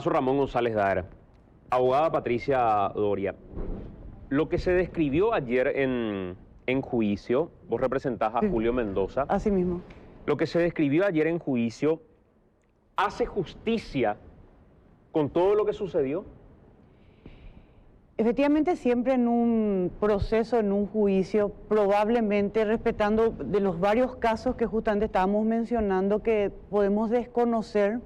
Ramón González Daer. Abogada Patricia Doria, lo que se describió ayer en juicio, vos representás a Sí. Julio Mendoza. Así mismo. Lo que se describió ayer en juicio, ¿hace justicia con todo lo que sucedió? Efectivamente, siempre en un proceso, en un juicio, probablemente respetando de los varios casos que justamente estábamos mencionando que podemos desconocer,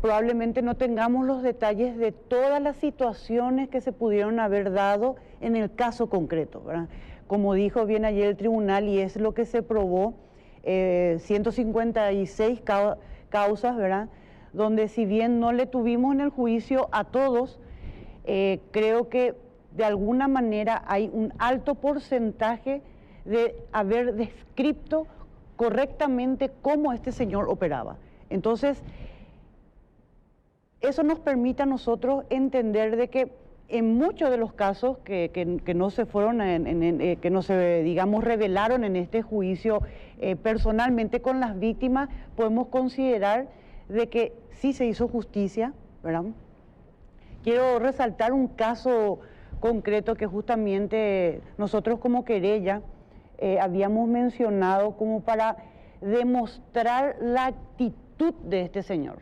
probablemente no tengamos los detalles de todas las situaciones que se pudieron haber dado en el caso concreto, ¿verdad? Como dijo bien ayer el tribunal, y es lo que se probó, 156 causas, ¿verdad? Donde si bien no le tuvimos en el juicio a todos, creo que de alguna manera hay un alto porcentaje de haber descrito correctamente cómo este señor operaba. Entonces, eso nos permite a nosotros entender de que en muchos de los casos que no se fueron, que no se, digamos, revelaron en este juicio personalmente con las víctimas, podemos considerar de que sí se hizo justicia, ¿verdad? Quiero resaltar un caso concreto que justamente nosotros como querella habíamos mencionado como para demostrar la actitud de este señor,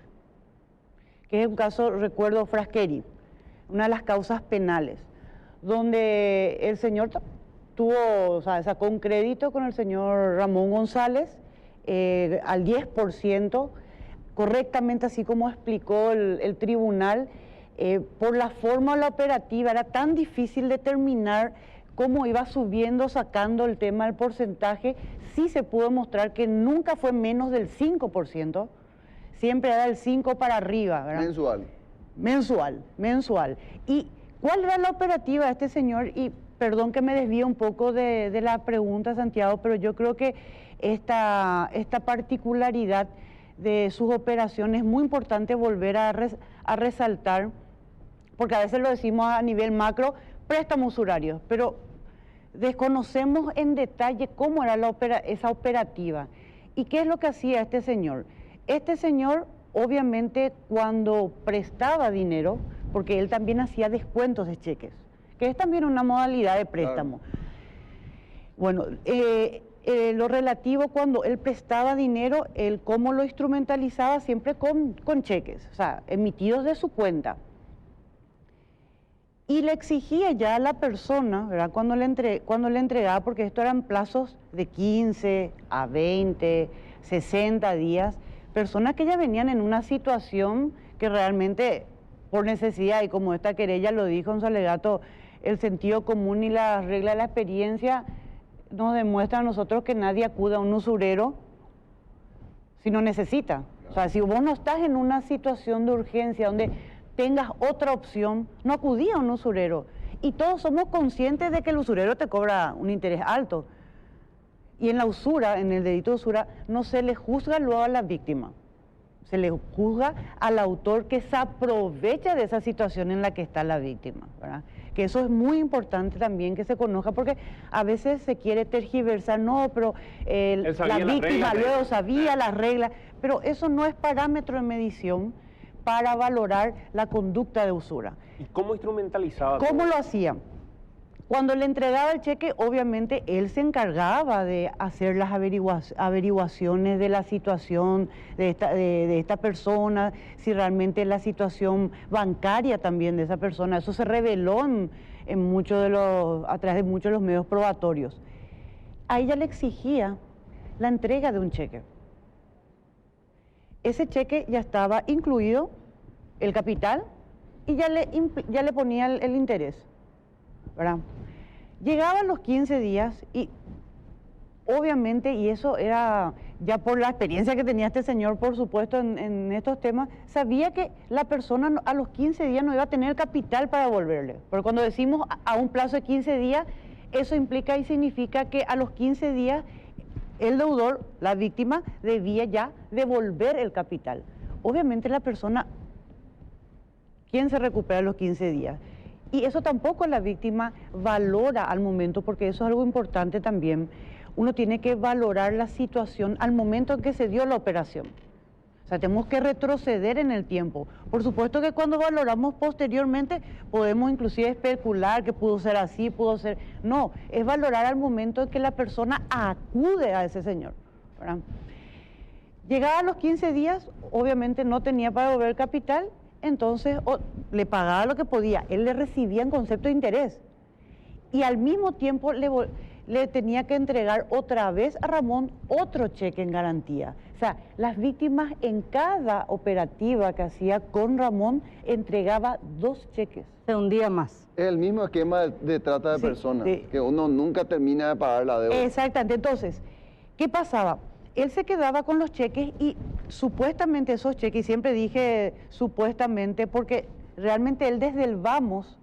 que es un caso, recuerdo, Frasqueri, una de las causas penales, donde el señor sacó un crédito con el señor Ramón González al 10%, correctamente, así como explicó el tribunal. Por la fórmula operativa era tan difícil determinar cómo iba subiendo, sacando el tema del porcentaje. Sí se pudo mostrar que nunca fue menos del 5%, siempre era del 5 para arriba, ¿verdad? Mensual. ¿Y cuál era la operativa de este señor? Y perdón que me desvíe un poco de la pregunta, Santiago, pero yo creo que esta particularidad de sus operaciones es muy importante volver a resaltar, porque a veces lo decimos a nivel macro, préstamos usurarios, pero desconocemos en detalle cómo era esa operativa. ¿Y qué es lo que hacía este señor? Este señor, obviamente, cuando prestaba dinero, porque él también hacía descuentos de cheques, que es también una modalidad de préstamo. Claro. Bueno, lo relativo cuando él prestaba dinero, él cómo lo instrumentalizaba siempre con cheques, o sea, emitidos de su cuenta. Y le exigía ya a la persona, ¿verdad? Cuando le entregaba, porque esto eran plazos de 15 a 20, 60 días, personas que ya venían en una situación que realmente por necesidad, y como esta querella lo dijo en su alegato, el sentido común y la regla de la experiencia nos demuestra a nosotros que nadie acude a un usurero si no necesita. Claro. O sea, si vos no estás en una situación de urgencia donde tengas otra opción, no acudí a un usurero. Y todos somos conscientes de que el usurero te cobra un interés alto. Y en la usura, en el delito de usura, no se le juzga luego a la víctima. Se le juzga al autor que se aprovecha de esa situación en la que está la víctima, ¿verdad? Que eso es muy importante también que se conozca, porque a veces se quiere tergiversar, no, pero la víctima luego sabía las reglas, pero eso no es parámetro de medición para valorar la conducta de usura. ¿Y cómo instrumentalizaba? ¿Cómo lo hacía? Cuando le entregaba el cheque, obviamente él se encargaba de hacer las averiguaciones de la situación de esta persona, si realmente la situación bancaria también de esa persona. Eso se reveló a través de muchos de los medios probatorios. A ella le exigía la entrega de un cheque. Ese cheque ya estaba incluido el capital y ya le ponía el interés, ¿verdad? Llegaban los 15 días y obviamente, y eso era ya por la experiencia que tenía este señor, por supuesto, en estos temas, sabía que la persona a los 15 días no iba a tener capital para devolverle. Porque cuando decimos a un plazo de 15 días, eso implica y significa que a los 15 días el deudor, la víctima, debía ya devolver el capital. Obviamente la persona, ¿quién se recupera a los 15 días? Y eso tampoco la víctima valora al momento, porque eso es algo importante también. Uno tiene que valorar la situación al momento en que se dio la operación. O sea, tenemos que retroceder en el tiempo. Por supuesto que cuando valoramos posteriormente podemos inclusive especular que pudo ser así, pudo ser... No, es valorar al momento en que la persona acude a ese señor, ¿verdad? Llegaba a los 15 días, obviamente no tenía para devolver el capital, entonces le pagaba lo que podía. Él le recibía en concepto de interés. Y al mismo tiempo le tenía que entregar otra vez a Ramón otro cheque en garantía. O sea, las víctimas en cada operativa que hacía con Ramón entregaba 2 cheques. De un día más. Es el mismo esquema de trata de Sí, personas, sí. que uno nunca termina de pagar la deuda. Exactamente. Entonces, ¿qué pasaba? Él se quedaba con los cheques y supuestamente esos cheques, y siempre dije supuestamente porque realmente él desde el vamos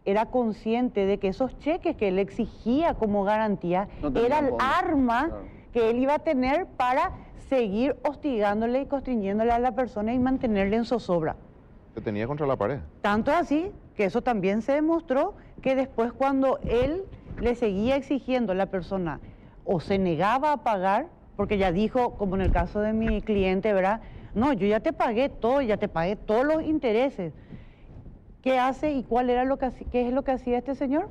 era consciente de que esos cheques que él exigía como garantía No tenían era el fondo. arma Claro. que él iba a tener para seguir hostigándole y constriñéndole a la persona y mantenerle en zozobra. Te tenía contra la pared. Tanto así que eso también se demostró que después cuando él le seguía exigiendo a la persona o se negaba a pagar, porque ya dijo, como en el caso de mi cliente, ¿verdad? No, yo ya te pagué todo, ya te pagué todos los intereses. ¿Qué hace y qué es lo que hacía este señor?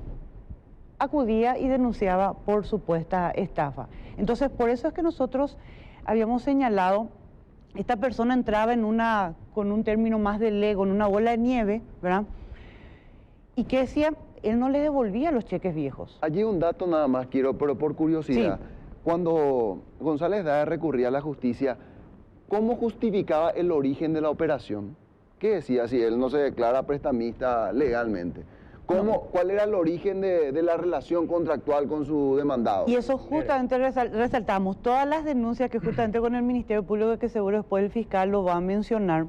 Acudía y denunciaba por supuesta estafa. Entonces, por eso es que nosotros habíamos señalado, esta persona entraba con un término más de Lego, en una bola de nieve, ¿verdad? ¿Y qué decía? Él no le devolvía los cheques viejos. Allí un dato nada más quiero, pero por curiosidad. Sí. Cuando González Daer recurría a la justicia, ¿cómo justificaba el origen de la operación? ¿Qué decía si él no se declara prestamista legalmente? ¿Cuál era el origen de la relación contractual con su demandado? Y eso justamente resaltamos, todas las denuncias que justamente con el Ministerio Público, que seguro después el fiscal lo va a mencionar,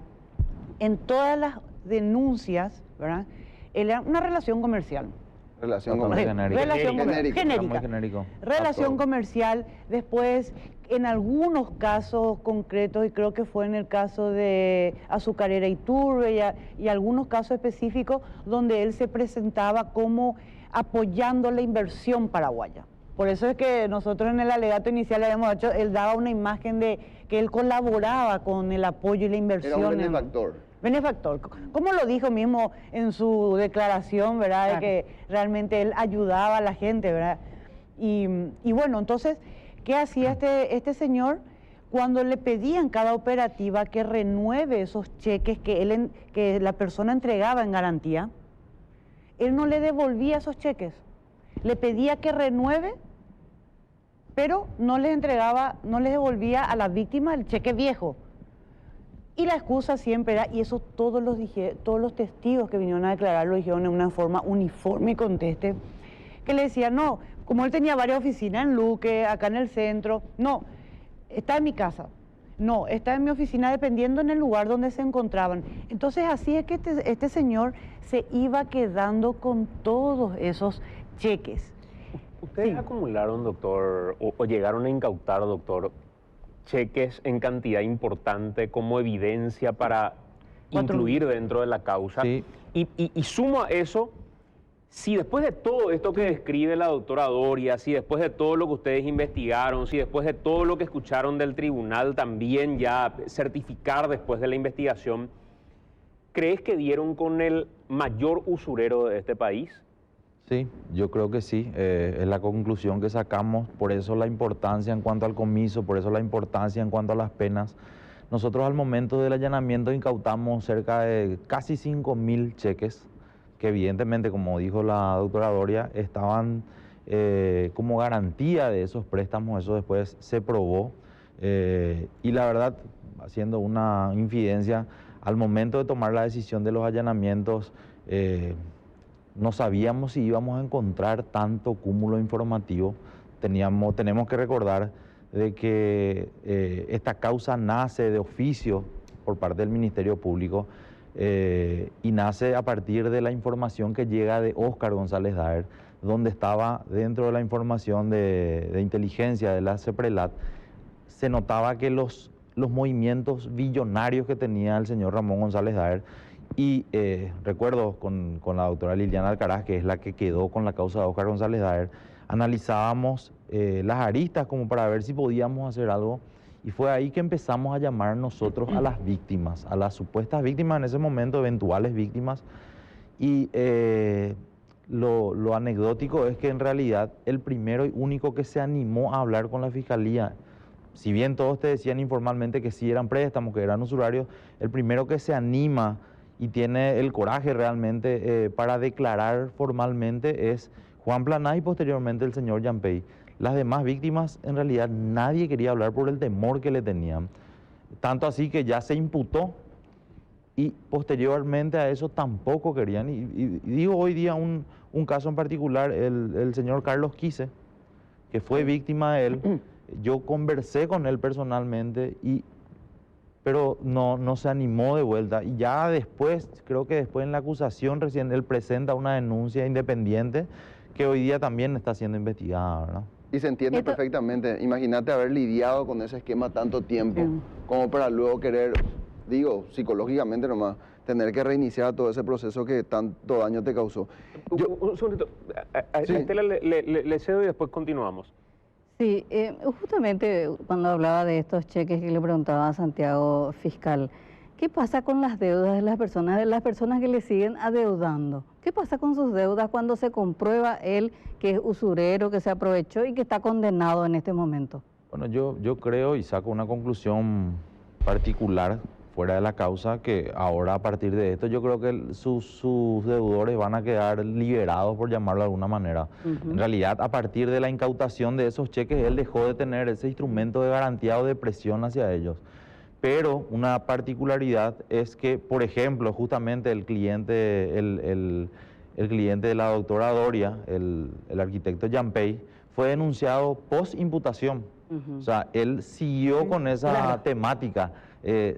en todas las denuncias, ¿verdad? Era una relación comercial. Relación Muy comercial. genérica. Relación Genérica. genérica. Muy genérico. Relación comercial, después en algunos casos concretos, y creo que fue en el caso de Azucarera Iturbe y algunos casos específicos donde él se presentaba como apoyando la inversión paraguaya. Por eso es que nosotros en el alegato inicial habíamos hecho, él daba una imagen de que él colaboraba con el apoyo y la inversión. Era un en- benefactor. Benefactor, como lo dijo mismo en su declaración, ¿verdad? Claro. De que realmente él ayudaba a la gente, ¿verdad? Y bueno, entonces, ¿qué hacía este señor? Cuando le pedían cada operativa que renueve esos cheques que la persona entregaba en garantía, él no le devolvía esos cheques. Le pedía que renueve, pero no les entregaba, no les devolvía a la víctima el cheque viejo. Y la excusa siempre era, y eso todos los testigos que vinieron a declarar lo dijeron en una forma uniforme y conteste, que le decían, no, como él tenía varias oficinas en Luque, acá en el centro, no, está en mi casa, no, está en mi oficina dependiendo en el lugar donde se encontraban. Entonces así es que este señor se iba quedando con todos esos cheques. ¿Ustedes Sí. acumularon, doctor, o llegaron a incautar, doctor, cheques en cantidad importante como evidencia para 4.000. incluir dentro de la causa? Sí. Y sumo a eso, si después de todo esto que describe la doctora Doria, si después de todo lo que ustedes investigaron, si después de todo lo que escucharon del tribunal también ya certificar después de la investigación, ¿crees que dieron con el mayor usurero de este país? Sí, yo creo que sí, es la conclusión que sacamos, por eso la importancia en cuanto al comiso, por eso la importancia en cuanto a las penas. Nosotros al momento del allanamiento incautamos cerca de casi 5.000 cheques, que evidentemente, como dijo la doctora Doria, estaban como garantía de esos préstamos, eso después se probó. Y la verdad, haciendo una infidencia, al momento de tomar la decisión de los allanamientos, no sabíamos si íbamos a encontrar tanto cúmulo informativo. Tenemos que recordar de que esta causa nace de oficio por parte del Ministerio Público y nace a partir de la información que llega de Óscar González Daer, donde estaba dentro de la información de inteligencia de la CEPRELAT, se notaba que los movimientos billonarios que tenía el señor Ramón González Daer. Y recuerdo con la doctora Liliana Alcaraz, que es la que quedó con la causa de Óscar González Daer, analizábamos las aristas como para ver si podíamos hacer algo Y fue ahí que empezamos a llamar nosotros a las víctimas, a las supuestas víctimas en ese momento, eventuales víctimas. Y lo anecdótico es que en realidad el primero y único que se animó a hablar con la fiscalía, si bien todos te decían informalmente que sí eran préstamos, que eran usurarios, el primero que se anima y tiene el coraje realmente para declarar formalmente es Juan Planá y posteriormente el señor Yampey. Las demás víctimas, en realidad, nadie quería hablar por el temor que le tenían. Tanto así que ya se imputó y posteriormente a eso tampoco querían. Y digo hoy día un caso en particular, el señor Carlos Quise, que fue víctima de él. Yo conversé con él personalmente, pero no se animó de vuelta. Y ya después, creo que después en la acusación recién él presenta una denuncia independiente que hoy día también está siendo investigada, ¿verdad? Y se entiende perfectamente. Imagínate haber lidiado con ese esquema tanto tiempo, como para luego querer, digo, psicológicamente nomás, tener que reiniciar todo ese proceso que tanto daño te causó. Un segundito. A Estela le cedo y después continuamos. Sí, justamente cuando hablaba de estos cheques que le preguntaba a Santiago, fiscal, ¿qué pasa con las deudas de las personas que le siguen adeudando? ¿Qué pasa con sus deudas cuando se comprueba él que es usurero, que se aprovechó y que está condenado en este momento? Bueno, yo creo y saco una conclusión particular fuera de la causa, que ahora a partir de esto yo creo que sus deudores van a quedar liberados, por llamarlo de alguna manera. En realidad, a partir de la incautación de esos cheques, él dejó de tener ese instrumento de garantía o de presión hacia ellos. Pero una particularidad es que, por ejemplo, justamente el cliente, el cliente de la doctora Doria, el arquitecto Yampey, fue denunciado post-imputación. O sea, él siguió con esa temática,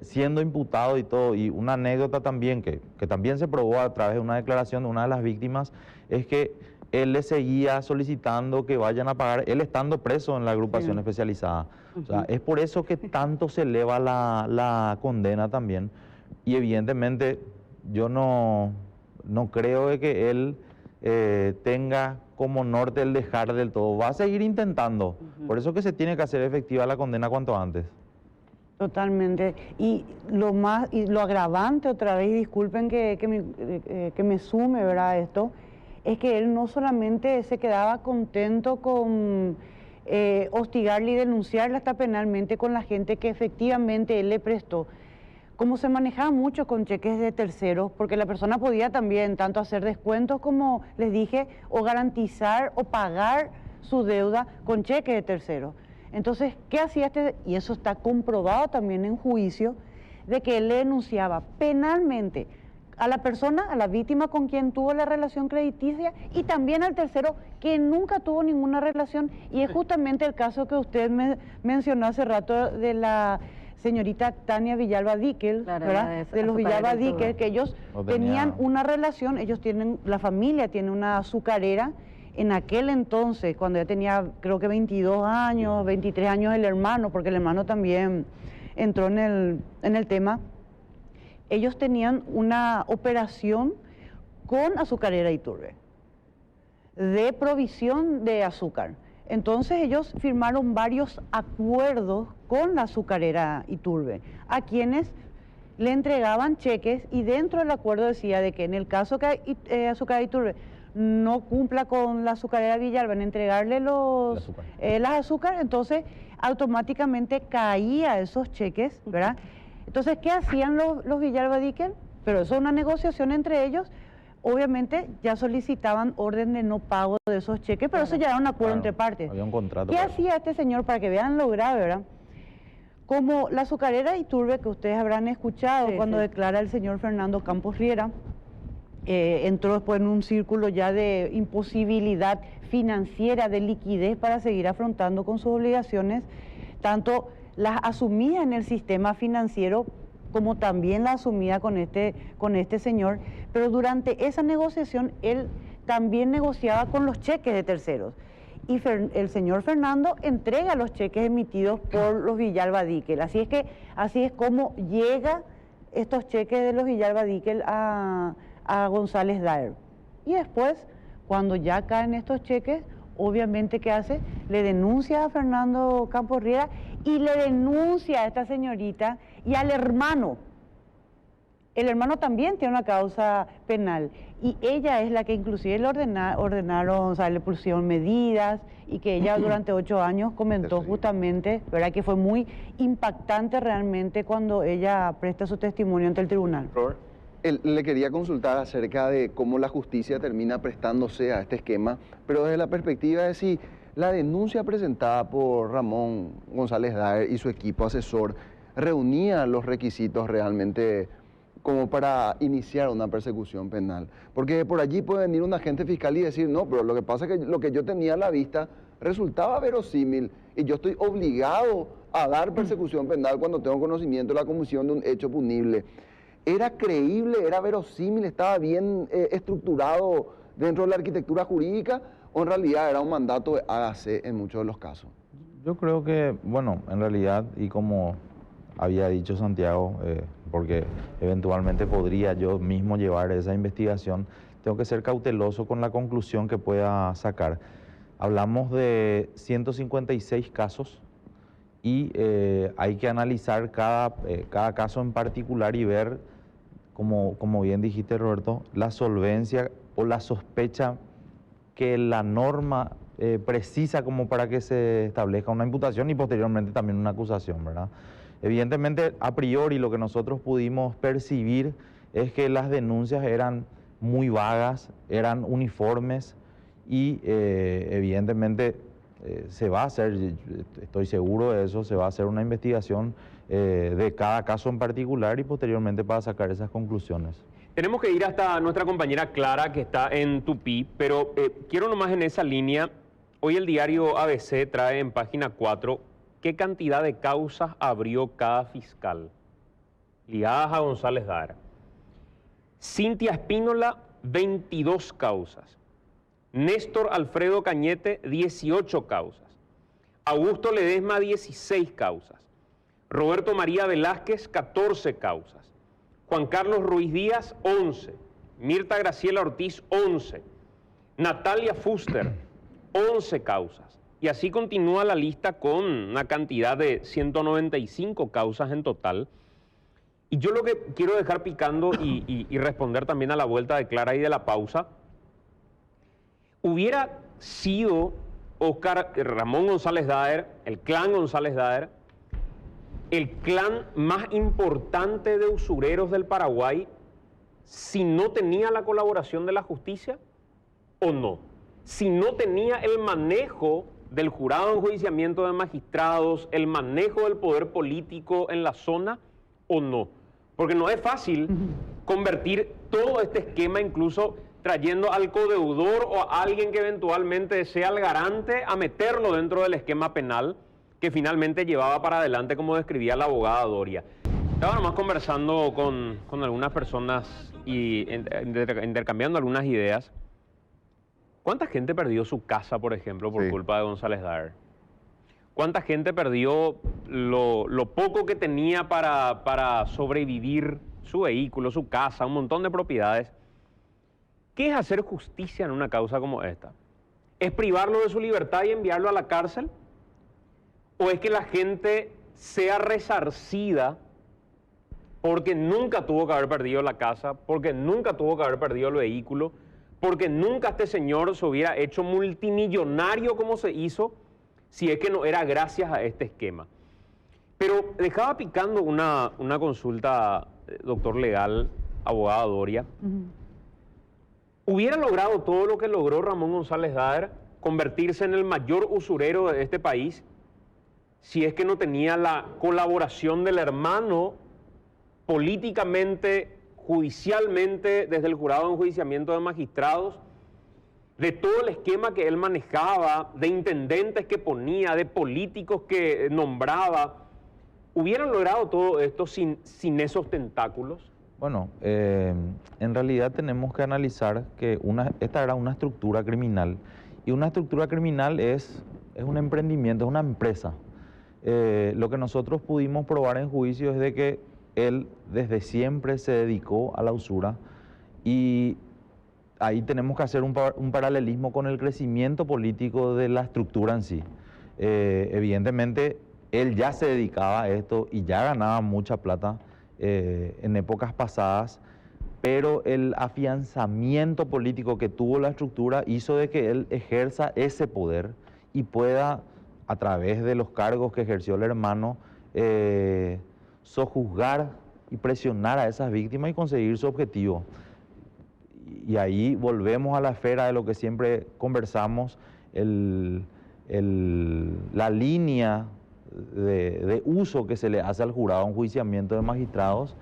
siendo imputado y todo. Y una anécdota también, que también se probó a través de una declaración de una de las víctimas, es que él le seguía solicitando que vayan a pagar, él estando preso en la agrupación especializada. O sea, es por eso que tanto se eleva la condena también. Y evidentemente yo no creo de que él tenga como norte el dejar del todo. Va a seguir intentando. Por eso que se tiene que hacer efectiva la condena cuanto antes. Totalmente. Y lo agravante otra vez, y disculpen que me sume, ¿verdad?, esto, es que él no solamente se quedaba contento con hostigarle y denunciarle hasta penalmente con la gente que efectivamente él le prestó. Como se manejaba mucho con cheques de terceros, porque la persona podía también tanto hacer descuentos como, les dije, o garantizar o pagar su deuda con cheques de terceros. Entonces, ¿qué hacía este? Y eso está comprobado también en juicio, de que él le denunciaba penalmente a la persona, a la víctima con quien tuvo la relación crediticia, y también al tercero que nunca tuvo ninguna relación. Y es justamente el caso que usted mencionó hace rato de la señorita Tania Villalba Díquel, Claro, ¿verdad? De los Villalba Díquel, que ellos tenían una relación, la familia tiene una azucarera. En aquel entonces, cuando ya tenía creo que 22 años, 23 años el hermano, porque el hermano también entró en el tema, ellos tenían una operación con Azucarera Iturbe, de provisión de azúcar. Entonces ellos firmaron varios acuerdos con la Azucarera Iturbe, a quienes le entregaban cheques, y dentro del acuerdo decía de que en el caso que Azucarera Iturbe no cumpla con la Azucarera Villalba en entregarle las azúcar, entonces automáticamente caía esos cheques, ¿verdad? Entonces, ¿qué hacían los Villalba Díquel? Pero eso es una negociación entre ellos. Obviamente ya solicitaban orden de no pago de esos cheques, pero eso ya era un acuerdo entre partes. Había un contrato. ¿Qué hacía este señor? Para que vean lo grave, ¿verdad? Como la Azucarera Iturbe, que ustedes habrán escuchado cuando declara el señor Fernando Campos Riera, entró después en un círculo ya de imposibilidad financiera, de liquidez para seguir afrontando con sus obligaciones, tanto las asumía en el sistema financiero como también la asumía con este señor, pero durante esa negociación él también negociaba con los cheques de terceros. Y el señor Fernando entrega los cheques emitidos por los Villalba Díquel. Así es como llega estos cheques de los Villalba Díquel a González Daer. Y después, cuando ya caen estos cheques, obviamente, ¿qué hace? Le denuncia a Fernando Campos Riera y le denuncia a esta señorita y al hermano. El hermano también tiene una causa penal y ella es la que inclusive le ordenaron, o sea, le pusieron medidas y que ella durante 8 años comentó justamente, ¿verdad?, que fue muy impactante realmente cuando ella presta su testimonio ante el tribunal. Le quería consultar acerca de cómo la justicia termina prestándose a este esquema, pero desde la perspectiva de si la denuncia presentada por Ramón González Daer y su equipo asesor reunía los requisitos realmente como para iniciar una persecución penal. Porque por allí puede venir un agente fiscal y decir, no, pero lo que pasa es que lo que yo tenía a la vista resultaba verosímil y yo estoy obligado a dar persecución penal cuando tengo conocimiento de la comisión de un hecho punible. ¿Era creíble, era verosímil, estaba bien estructurado dentro de la arquitectura jurídica o en realidad era un mandato de hágase en muchos de los casos? Yo creo que, bueno, en realidad, y como había dicho Santiago, porque eventualmente podría yo mismo llevar esa investigación, tengo que ser cauteloso con la conclusión que pueda sacar. Hablamos de 156 casos y hay que analizar cada caso en particular y ver, como bien dijiste, Roberto, la solvencia o la sospecha que la norma precisa como para que se establezca una imputación y posteriormente también una acusación, ¿verdad? Evidentemente, a priori, lo que nosotros pudimos percibir es que las denuncias eran muy vagas, eran uniformes y evidentemente se va a hacer, estoy seguro de eso, se va a hacer una investigación de cada caso en particular y posteriormente para sacar esas conclusiones. Tenemos que ir hasta nuestra compañera Clara, que está en Tupí, pero quiero nomás en esa línea. Hoy el diario ABC trae en página 4 qué cantidad de causas abrió cada fiscal ligadas a González Daer. Cintia Espínola, 22 causas. Néstor Alfredo Cañete, 18 causas. Augusto Ledesma, 16 causas. Roberto María Velázquez, 14 causas. Juan Carlos Ruiz Díaz, 11. Mirta Graciela Ortiz, 11. Natalia Fuster, 11 causas. Y así continúa la lista con una cantidad de 195 causas en total. Y yo lo que quiero dejar picando y responder también a la vuelta de Clara y de la pausa, hubiera sido Ramón González Daer, el clan González Daer, el clan más importante de usureros del Paraguay, si no tenía la colaboración de la justicia o no, si no tenía el manejo del jurado de enjuiciamiento de magistrados, el manejo del poder político en la zona o no. Porque no es fácil convertir todo este esquema, incluso trayendo al codeudor o a alguien que eventualmente sea el garante, a meterlo dentro del esquema penal que finalmente llevaba para adelante, como describía la abogada Doria. Estaba nomás conversando con algunas personas y intercambiando algunas ideas. ¿Cuánta gente perdió su casa, por ejemplo, por culpa de González Daer? ¿Cuánta gente perdió lo poco que tenía para sobrevivir, su vehículo, su casa, un montón de propiedades? ¿Qué es hacer justicia en una causa como esta? ¿Es privarlo de su libertad y enviarlo a la cárcel? ¿O es que la gente sea resarcida porque nunca tuvo que haber perdido la casa, porque nunca tuvo que haber perdido el vehículo, porque nunca este señor se hubiera hecho multimillonario como se hizo, si es que no era gracias a este esquema? Pero dejaba picando una consulta, doctor legal, abogada Doria. ¿Hubiera logrado todo lo que logró Ramón González Daer, convertirse en el mayor usurero de este país, si es que no tenía la colaboración del hermano políticamente, judicialmente, desde el jurado de enjuiciamiento de magistrados, de todo el esquema que él manejaba, de intendentes que ponía, de políticos que nombraba? ¿Hubieran logrado todo esto sin esos tentáculos? Bueno, en realidad tenemos que analizar que esta era una estructura criminal, y una estructura criminal es un emprendimiento, es una empresa. Lo que nosotros pudimos probar en juicio es de que él desde siempre se dedicó a la usura y ahí tenemos que hacer un paralelismo con el crecimiento político de la estructura en sí. Evidentemente, él ya se dedicaba a esto y ya ganaba mucha plata en épocas pasadas, pero el afianzamiento político que tuvo la estructura hizo de que él ejerza ese poder y pueda, a través de los cargos que ejerció el hermano, sojuzgar y presionar a esas víctimas y conseguir su objetivo. Y ahí volvemos a la esfera de lo que siempre conversamos, la línea de uso que se le hace al jurado enjuiciamiento de magistrados,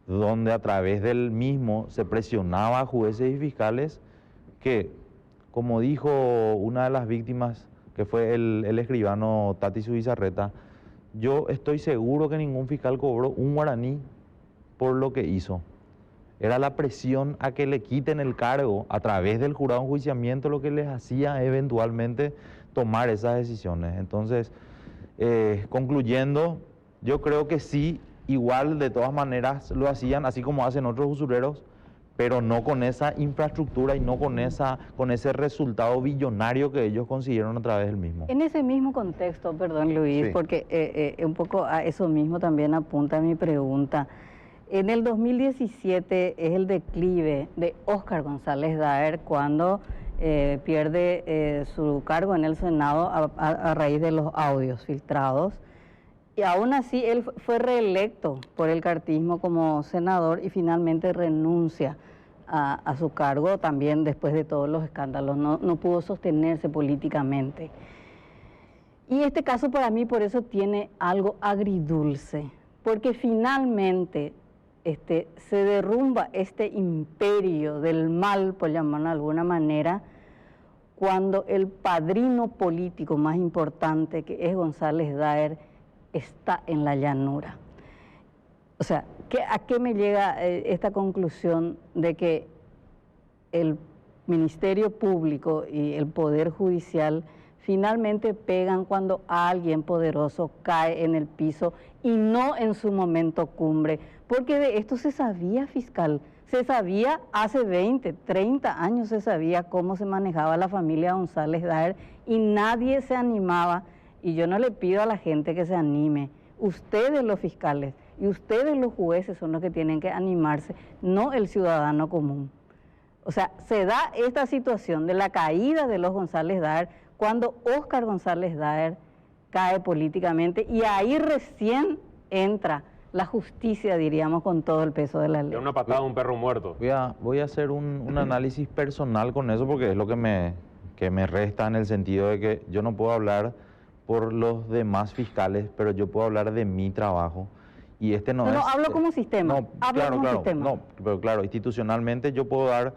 donde a través del mismo se presionaba a jueces y fiscales que, como dijo una de las víctimas, que fue el escribano Tati Zubizarreta, yo estoy seguro que ningún fiscal cobró un guaraní por lo que hizo. Era la presión a que le quiten el cargo a través del jurado de enjuiciamiento lo que les hacía eventualmente tomar esas decisiones. Entonces, concluyendo, yo creo que sí, igual de todas maneras lo hacían, así como hacen otros usureros, pero no con esa infraestructura y no con ese resultado billonario que ellos consiguieron a través del mismo. En ese mismo contexto, perdón Luis, Sí. porque un poco a eso mismo también apunta mi pregunta. En el 2017 es el declive de Óscar González Daer cuando pierde su cargo en el Senado a raíz de los audios filtrados. Y aún así él fue reelecto por el cartismo como senador y finalmente renuncia a su cargo también después de todos los escándalos. No pudo sostenerse políticamente. Y este caso para mí por eso tiene algo agridulce, porque finalmente se derrumba este imperio del mal, por llamarlo de alguna manera, cuando el padrino político más importante, que es González Daer, está en la llanura. O sea, ¿a qué me llega esta conclusión de que el Ministerio Público y el Poder Judicial finalmente pegan cuando alguien poderoso cae en el piso y no en su momento cumbre? Porque de esto se sabía, fiscal, se sabía hace 20, 30 años, se sabía cómo se manejaba la familia González Daer y nadie se animaba. Y yo no le pido a la gente que se anime. Ustedes los fiscales y ustedes los jueces son los que tienen que animarse, no el ciudadano común. O sea, se da esta situación de la caída de los González Daer cuando Óscar González Daer cae políticamente y ahí recién entra la justicia, diríamos, con todo el peso de la ley. Es una patada de un perro muerto. Voy a hacer un análisis personal con eso porque es lo que me resta, en el sentido de que yo no puedo hablar por los demás fiscales, pero yo puedo hablar de mi trabajo. Y no es... hablo como sistema. No, no, pero claro, institucionalmente yo puedo dar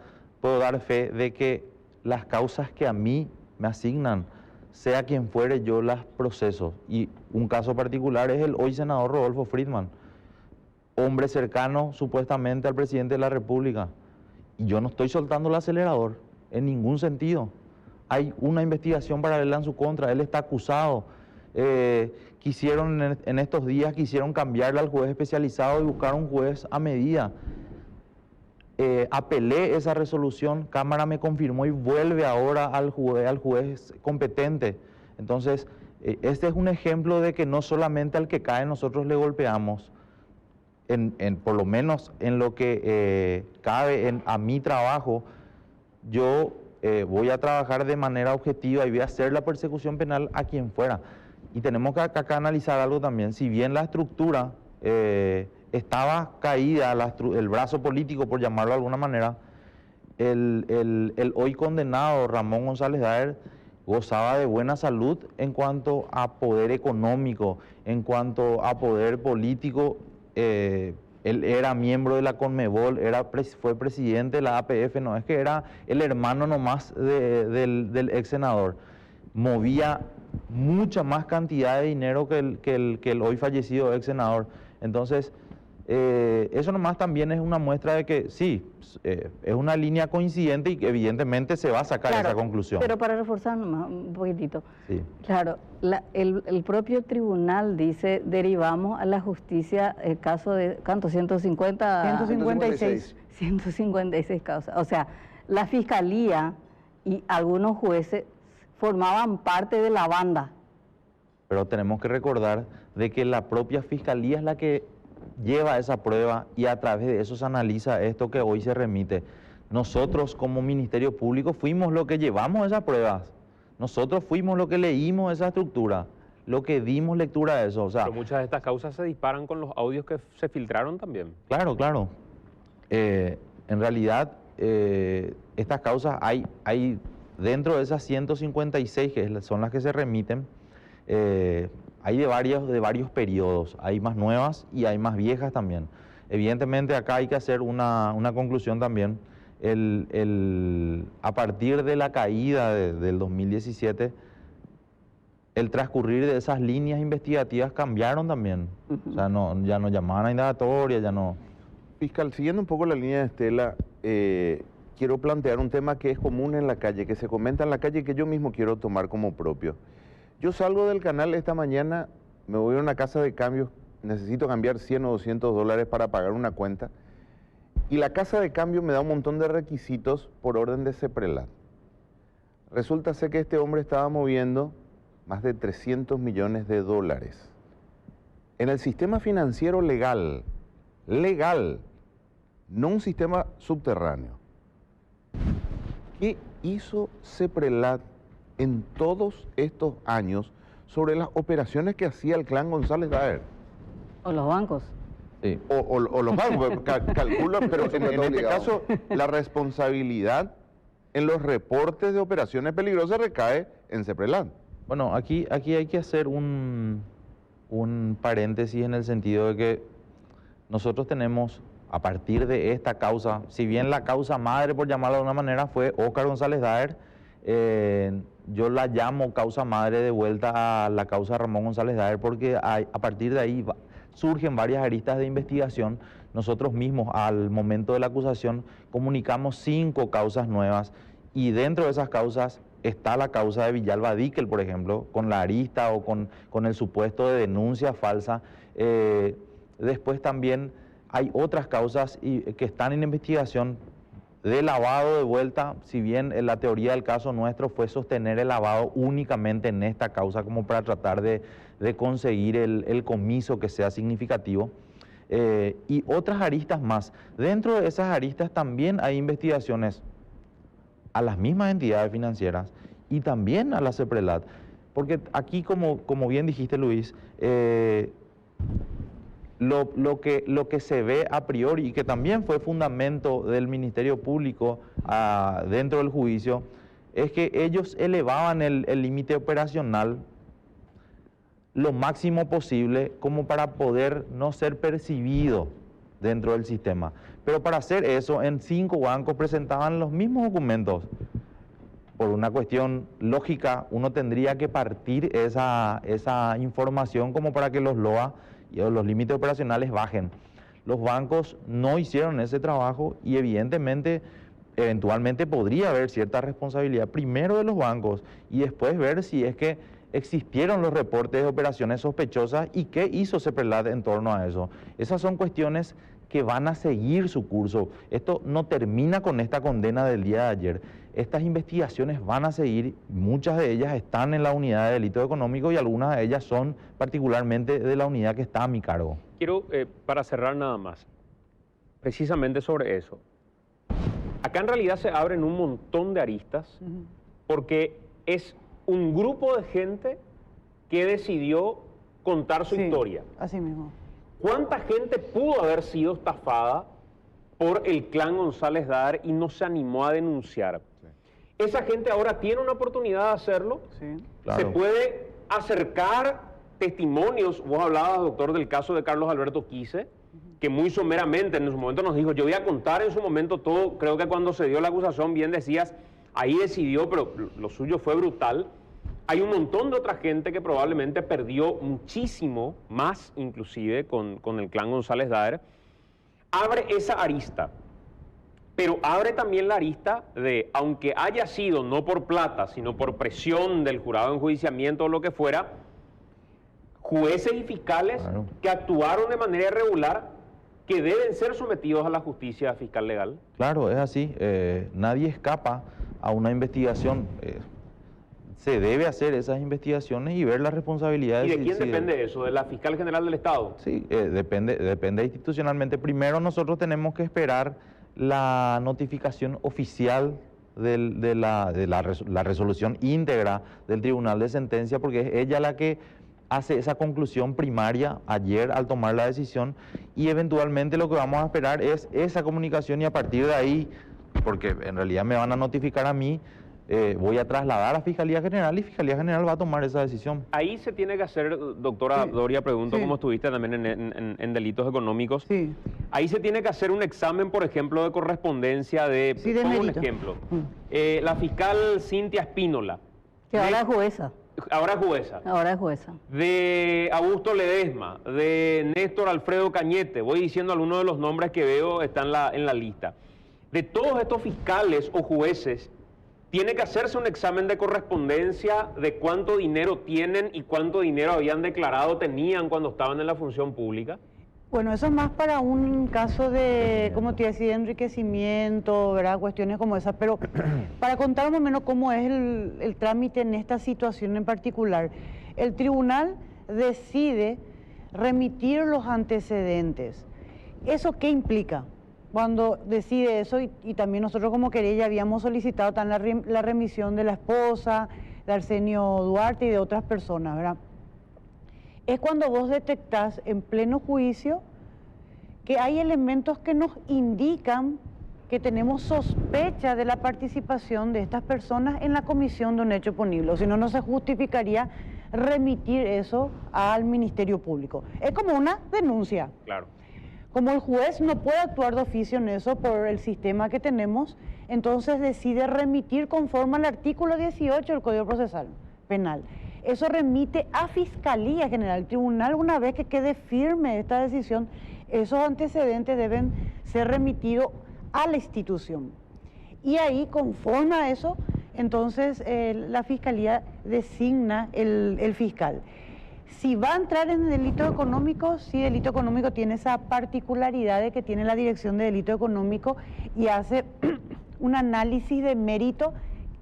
fe de que las causas que a mí me asignan, sea quien fuere, yo las proceso. Y un caso particular es el hoy senador Rodolfo Friedman, hombre cercano supuestamente al presidente de la República. Y yo no estoy soltando el acelerador en ningún sentido. Hay una investigación paralela en su contra, él está acusado. En estos días quisieron cambiarle al juez especializado y buscar un juez a medida. Apelé esa resolución, Cámara me confirmó y vuelve ahora al juez competente. Entonces, este es un ejemplo de que no solamente al que cae nosotros le golpeamos, por lo menos en lo que cabe a mi trabajo, yo voy a trabajar de manera objetiva y voy a hacer la persecución penal a quien fuera. Y tenemos que acá analizar algo también. Si bien la estructura estaba caída, el brazo político, por llamarlo de alguna manera, el hoy condenado Ramón González Daer gozaba de buena salud en cuanto a poder económico, en cuanto a poder político. Él era miembro de la Conmebol, fue presidente de la APF, no es que era el hermano nomás del ex senador. Movía mucha más cantidad de dinero que el hoy fallecido ex senador. Entonces, eso nomás también es una muestra de que sí, es una línea coincidente y que evidentemente se va a sacar esa conclusión. Pero para reforzar nomás un poquitito, sí. Claro, el propio tribunal dice, derivamos a la justicia el caso de, ¿cuánto? 156 causas. O sea, la fiscalía y algunos jueces formaban parte de la banda. Pero tenemos que recordar de que la propia fiscalía es la que lleva esa prueba y a través de eso se analiza esto que hoy se remite. Nosotros como Ministerio Público fuimos los que llevamos esas pruebas. Nosotros fuimos los que leímos esa estructura, lo que dimos lectura a eso. O sea, Pero muchas de estas causas se disparan con los audios que se filtraron también. claro, claro. En realidad, estas causas hay dentro de esas 156 son las que se remiten, hay de varios periodos. Hay más nuevas y hay más viejas también. Evidentemente acá hay que hacer una conclusión también. A partir de la caída del 2017, el transcurrir de esas líneas investigativas cambiaron también. O sea, ya no llamaban a indagatoria, ya no... Fiscal, siguiendo un poco la línea de Estela, quiero plantear un tema que es común en la calle, que se comenta en la calle y que yo mismo quiero tomar como propio. Yo salgo del canal esta mañana, me voy a una casa de cambios, necesito cambiar 100 o 200 dólares para pagar una cuenta, y la casa de cambio me da un montón de requisitos por orden de CEPRELAT. Resulta ser que este hombre estaba moviendo más de 300 millones de dólares. En el sistema financiero legal, no un sistema subterráneo. ¿Qué hizo CEPRELAT en todos estos años sobre las operaciones que hacía el clan González Daer? O los bancos. Sí. O los bancos, calculo, pero en este obligado. caso la responsabilidad en los reportes de operaciones peligrosas recae en CEPRELAT. Bueno, aquí hay que hacer un paréntesis en el sentido de que nosotros tenemos, a partir de esta causa, si bien la causa madre, por llamarla de una manera, fue Óscar González Daer, yo la llamo causa madre de vuelta a la causa Ramón González Daer, porque a partir de ahí surgen varias aristas de investigación. Nosotros mismos, al momento de la acusación, comunicamos 5 causas nuevas, y dentro de esas causas está la causa de Villalba Díquel, por ejemplo, con la arista o con el supuesto de denuncia falsa. Después también hay otras causas que están en investigación de lavado de vuelta, si bien la teoría del caso nuestro fue sostener el lavado únicamente en esta causa como para tratar de conseguir el comiso que sea significativo. Y otras aristas más. Dentro de esas aristas también hay investigaciones a las mismas entidades financieras y también a la CEPRELAT. Porque aquí, como bien dijiste, Luis, lo que se ve a priori y que también fue fundamento del Ministerio Público dentro del juicio, es que ellos elevaban el límite operacional lo máximo posible como para poder no ser percibido dentro del sistema. Pero para hacer eso, en 5 bancos presentaban los mismos documentos. Por una cuestión lógica, uno tendría que partir esa información como para que los LOA y los límites operacionales bajen. Los bancos no hicieron ese trabajo y evidentemente, eventualmente podría haber cierta responsabilidad primero de los bancos y después ver si es que existieron los reportes de operaciones sospechosas y qué hizo CEPRELAT en torno a eso. Esas son cuestiones que van a seguir su curso. Esto no termina con esta condena del día de ayer. Estas investigaciones van a seguir, muchas de ellas están en la unidad de delito económico y algunas de ellas son particularmente de la unidad que está a mi cargo. Quiero, para cerrar nada más, precisamente sobre eso. Acá en realidad se abren un montón de aristas porque es un grupo de gente que decidió contar su historia. Así mismo. ¿Cuánta gente pudo haber sido estafada por el clan González Daer y no se animó a denunciar? Sí. Esa gente ahora tiene una oportunidad de hacerlo. Sí. Claro. Se puede acercar testimonios. Vos hablabas, doctor, del caso de Carlos Alberto Quise, que muy someramente en su momento nos dijo, yo voy a contar en su momento todo. Creo que cuando se dio la acusación, bien decías, ahí decidió, pero lo suyo fue brutal. Hay un montón de otra gente que probablemente perdió muchísimo más, inclusive, con el clan González Daer. Abre esa arista, pero abre también la arista de, aunque haya sido no por plata, sino por presión del jurado de enjuiciamiento o lo que fuera, jueces y fiscales que actuaron de manera irregular que deben ser sometidos a la justicia fiscal legal. Claro, es así. Nadie escapa a una investigación. Se debe hacer esas investigaciones y ver las responsabilidades. ¿Y de quién depende eso? ¿De la fiscal general del Estado? Sí, depende institucionalmente. Primero nosotros tenemos que esperar la notificación oficial de la resolución íntegra del Tribunal de Sentencia, porque es ella la que hace esa conclusión primaria ayer al tomar la decisión, y eventualmente lo que vamos a esperar es esa comunicación, y a partir de ahí, porque en realidad me van a notificar a mí, voy a trasladar a Fiscalía General y Fiscalía General va a tomar esa decisión. Ahí se tiene que hacer, doctora Doria, pregunto, Sí. como estuviste también en delitos económicos, Sí. ahí se tiene que hacer un examen, por ejemplo, de correspondencia de, Sí, de pongo un mérito. ejemplo, la fiscal Cintia Espínola, Que ahora es jueza. ahora es jueza, Ahora es jueza. de Augusto Ledesma, de Néstor Alfredo Cañete, voy diciendo algunos de los nombres que veo están en la lista. De todos estos fiscales o jueces, tiene que hacerse un examen de correspondencia de cuánto dinero tienen y cuánto dinero habían declarado tenían cuando estaban en la función pública. Bueno, eso es más para un caso de, como te decía, enriquecimiento, ¿verdad? Cuestiones como esas. Pero para contar más o menos cómo es el trámite en esta situación en particular, el tribunal decide remitir los antecedentes. ¿Eso qué implica? Cuando decide eso, y también nosotros como querella habíamos solicitado también la remisión de la esposa, de Arsenio Duarte y de otras personas, ¿verdad? Es cuando vos detectás en pleno juicio que hay elementos que nos indican que tenemos sospecha de la participación de estas personas en la comisión de un hecho punible, o si no, no se justificaría remitir eso al Ministerio Público. Es como una denuncia. Claro. Como el juez no puede actuar de oficio en eso por el sistema que tenemos, entonces decide remitir conforme al artículo 18 del Código Procesal Penal. Eso remite a Fiscalía General. El tribunal, una vez que quede firme esta decisión, esos antecedentes deben ser remitidos a la institución. Y ahí, conforme a eso, entonces la Fiscalía designa el fiscal. Si va a entrar en delito económico, sí, delito económico tiene esa particularidad de que tiene la Dirección de Delito Económico y hace un análisis de mérito.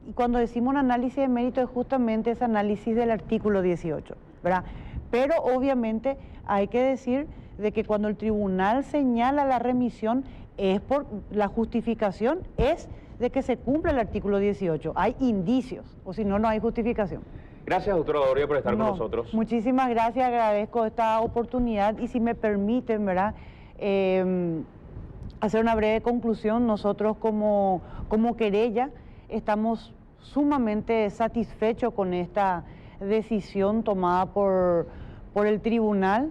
Y cuando decimos un análisis de mérito es justamente ese análisis del artículo 18, ¿verdad? Pero obviamente hay que decir de que cuando el tribunal señala la remisión, es por la justificación es de que se cumpla el artículo 18. Hay indicios, o si no, no hay justificación. Gracias, doctora Doria, por estar con nosotros. Muchísimas gracias, agradezco esta oportunidad y si me permiten, ¿verdad? Hacer una breve conclusión. Nosotros como querella estamos sumamente satisfechos con esta decisión tomada por el tribunal,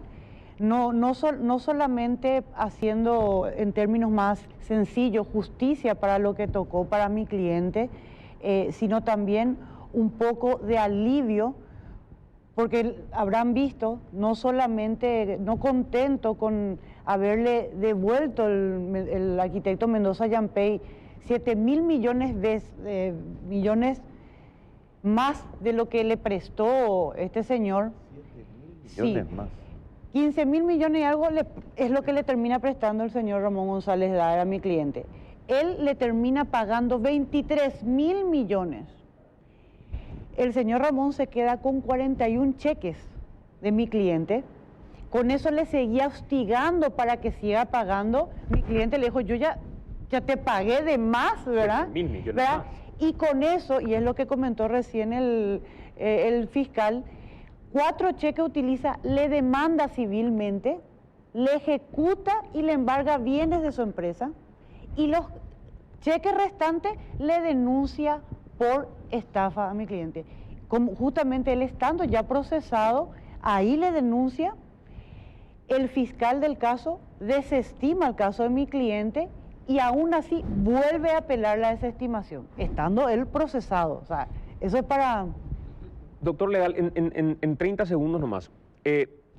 no solamente haciendo en términos más sencillos justicia para lo que tocó para mi cliente, sino también un poco de alivio, porque habrán visto, no solamente, no contento con haberle devuelto el arquitecto Mendoza Yampey 7.000 millones más de lo que le prestó este señor. 7.000 millones más. 15.000 millones y algo es lo que le termina prestando el señor Ramón González Daer a mi cliente. Él le termina pagando 23.000 millones. El señor Ramón se queda con 41 cheques de mi cliente. Con eso le seguía hostigando para que siga pagando. Mi cliente le dijo, yo ya te pagué de más, ¿verdad? 7.000 millones ¿verdad? más. Y con eso, y es lo que comentó recién el fiscal, 4 cheques utiliza, le demanda civilmente, le ejecuta y le embarga bienes de su empresa, y los cheques restantes le denuncia por estafa a mi cliente. Como justamente él estando ya procesado, ahí le denuncia, el fiscal del caso desestima el caso de mi cliente y aún así vuelve a apelar la desestimación, estando él procesado. O sea, eso es para... Doctor Legal, en 30 segundos nomás,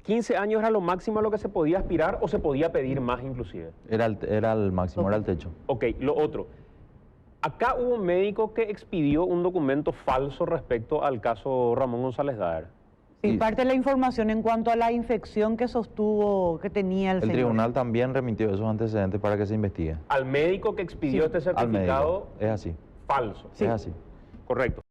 15 años era lo máximo a lo que se podía aspirar o se podía pedir más inclusive. Era el máximo, era el techo. Ok, lo otro. Acá hubo un médico que expidió un documento falso respecto al caso Ramón González Daer. Sí, Y parte de la información en cuanto a la infección que sostuvo que tenía el el señor. tribunal también remitió esos antecedentes para que se investigue. Al médico que expidió este Al certificado, médico. Es así. falso. Es así. Correcto.